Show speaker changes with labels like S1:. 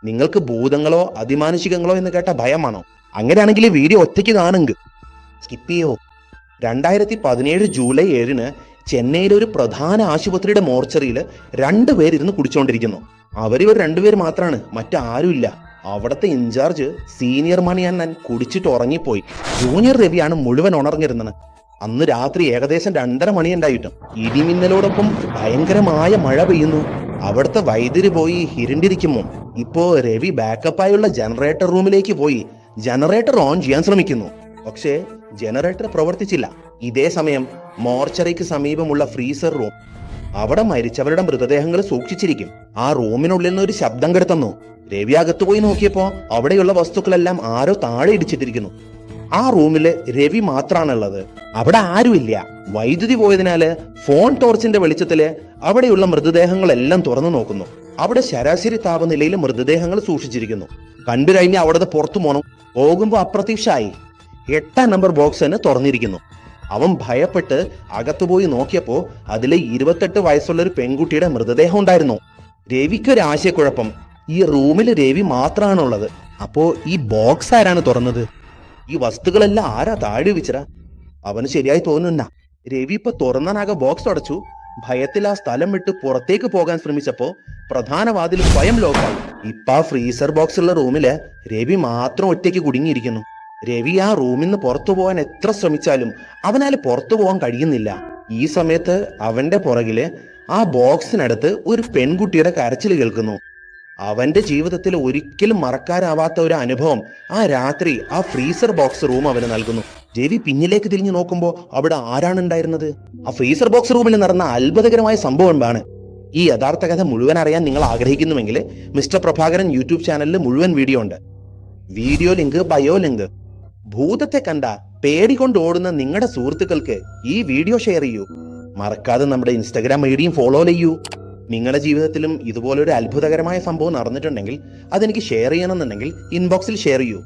S1: നിങ്ങൾക്ക് ഭൂതങ്ങളോ അതിമാനുഷികങ്ങളോ എന്ന് കേട്ട ഭയമാണോ? അങ്ങനെയാണെങ്കിൽ ഈ വീഡിയോ ഒറ്റയ്ക്ക് കാണുക, സ്കിപ്പ് ചെയ്യോ. 2017 ജൂലൈ 7 ചെന്നൈയിലെ ഒരു പ്രധാന ആശുപത്രിയുടെ മോർച്ചറിയിൽ 2 പേരിരുന്ന് കുടിച്ചുകൊണ്ടിരിക്കുന്നു. അവരിവർ 2 പേര് മാത്രമാണ്, മറ്റാരുമില്ല. അവിടുത്തെ ഇൻചാർജ് സീനിയർ മണിയണ്ണൻ കുടിച്ചിട്ട് ഉറങ്ങിപ്പോയി. ജൂനിയർ രവിയാണ് മുഴുവൻ ഉണർന്നിരുന്നത്. അന്ന് രാത്രി ഏകദേശം 2:30 മണിയുണ്ടായിട്ടും ഇടിമിന്നലോടൊപ്പം ഭയങ്കരമായ മഴ പെയ്യുന്നു. അവിടുത്തെ വൈദ്യുതി പോയി ഇരുണ്ടിരിക്കുമോ. ഇപ്പോ രവി ബാക്കപ്പായുള്ള ജനറേറ്റർ റൂമിലേക്ക് പോയി ജനറേറ്റർ ഓൺ ചെയ്യാൻ ശ്രമിക്കുന്നു. പക്ഷേ ജനറേറ്റർ പ്രവർത്തിച്ചില്ല. ഇതേ സമയം മോർച്ചറിക്ക് സമീപമുള്ള ഫ്രീസർ റൂം, അവിടെ മരിച്ചവരുടെ മൃതദേഹങ്ങൾ സൂക്ഷിച്ചിരിക്കും. ആ റൂമിനുള്ളിൽ നിന്ന് ഒരു ശബ്ദം കേട്ടുന്നു. രവി അകത്ത് പോയി നോക്കിയപ്പോ അവിടെയുള്ള വസ്തുക്കളെല്ലാം ആരോ താഴെ ഇടിച്ചിട്ടിരിക്കുന്നു. ആ റൂമില് രവി മാത്രാണുള്ളത്. അവിടെ ആരുമില്ല. വൈദ്യുതി പോയതിനാല് ഫോൺ ടോർച്ചിന്റെ വെളിച്ചത്തില് അവിടെയുള്ള മൃതദേഹങ്ങളെല്ലാം തുറന്നു നോക്കുന്നു. അവിടെ ശരാശരി താപനിലയിൽ മൃതദേഹങ്ങൾ സൂക്ഷിച്ചിരിക്കുന്നു. കണ്ടു കഴിഞ്ഞ് അവിടുത്തെ പുറത്തു പോകുമ്പോ അപ്രത്യക്ഷമായി. 8ാം നമ്പർ ബോക്സിന് തുറന്നിരിക്കുന്നു. അവൻ ഭയപ്പെട്ട് അകത്തുപോയി നോക്കിയപ്പോ അതിലെ 28 വയസ്സുള്ള ഒരു പെൺകുട്ടിയുടെ മൃതദേഹം ഉണ്ടായിരുന്നു. രവിക്കൊരു ആശയക്കുഴപ്പം. ഈ റൂമിൽ രവി മാത്രമാണുള്ളത്. അപ്പോ ഈ ബോക്സ് ആരാണ് തുറന്നത്? ഈ വസ്തുക്കളെല്ലാം ആരാ താഴെ വെച്ചറ? അവന് ശരിയായി തോന്നുന്ന. രവി ഇപ്പൊ തുറന്നാനാകെ ബോക്സ് അടച്ചു. ഭയത്തിൽ ആ സ്ഥലം വിട്ട് പുറത്തേക്ക് പോകാൻ ശ്രമിച്ചപ്പോ പ്രധാന വാതിൽ സ്വയം ലോക്കായി. ഇപ്പൊ ആ ഫ്രീസർ ബോക്സ് ഉള്ള റൂമില് രവി മാത്രം ഒറ്റയ്ക്ക് കുടുങ്ങിയിരിക്കുന്നു. രവി ആ റൂമിൽ നിന്ന് പുറത്തു പോകാൻ എത്ര ശ്രമിച്ചാലും അവനാൽ പുറത്തു പോകാൻ കഴിയുന്നില്ല. ഈ സമയത്ത് അവന്റെ പുറകില് ആ ബോക്സിനടുത്ത് ഒരു പെൺകുട്ടിയുടെ കരച്ചിൽ കേൾക്കുന്നു. അവന്റെ ജീവിതത്തിൽ ഒരിക്കലും മറക്കാനാവാത്ത ഒരു അനുഭവം ആ രാത്രി ആ ഫ്രീസർ ബോക്സ് റൂം അവന് നൽകുന്നു. രവി പിന്നിലേക്ക് തിരിഞ്ഞു നോക്കുമ്പോൾ അവിടെ ആരാണ് ഉണ്ടായിരുന്നത്? ആ ഫ്രീസർ ബോക്സ് റൂമിൽ നടന്ന അത്ഭുതകരമായ സംഭവമാണ്. ഈ യഥാർത്ഥ കഥ മുഴുവൻ അറിയാൻ നിങ്ങൾ ആഗ്രഹിക്കുന്നുവെങ്കിൽ മിസ്റ്റർ പ്രഭാകരൻ യൂട്യൂബ് ചാനലിൽ മുഴുവൻ വീഡിയോ ഉണ്ട്. Video link, bio link. ഭൂതത്തെ കണ്ട പേടികൊണ്ട് ഓടുന്ന നിങ്ങളുടെ സുഹൃത്തുക്കൾക്ക് ഈ വീഡിയോ ഷെയർ ചെയ്യൂ. മറക്കാതെ നമ്മുടെ ഇൻസ്റ്റാഗ്രാം ഐഡിയും ഫോളോ ചെയ്യൂ. നിങ്ങളുടെ ജീവിതത്തിലും ഇതുപോലൊരു അത്ഭുതകരമായ സംഭവം നടന്നിട്ടുണ്ടെങ്കിൽ അതെനിക്ക് ഷെയർ ചെയ്യണമെന്നുണ്ടെങ്കിൽ ഇൻബോക്സിൽ ഷെയർ ചെയ്യൂ.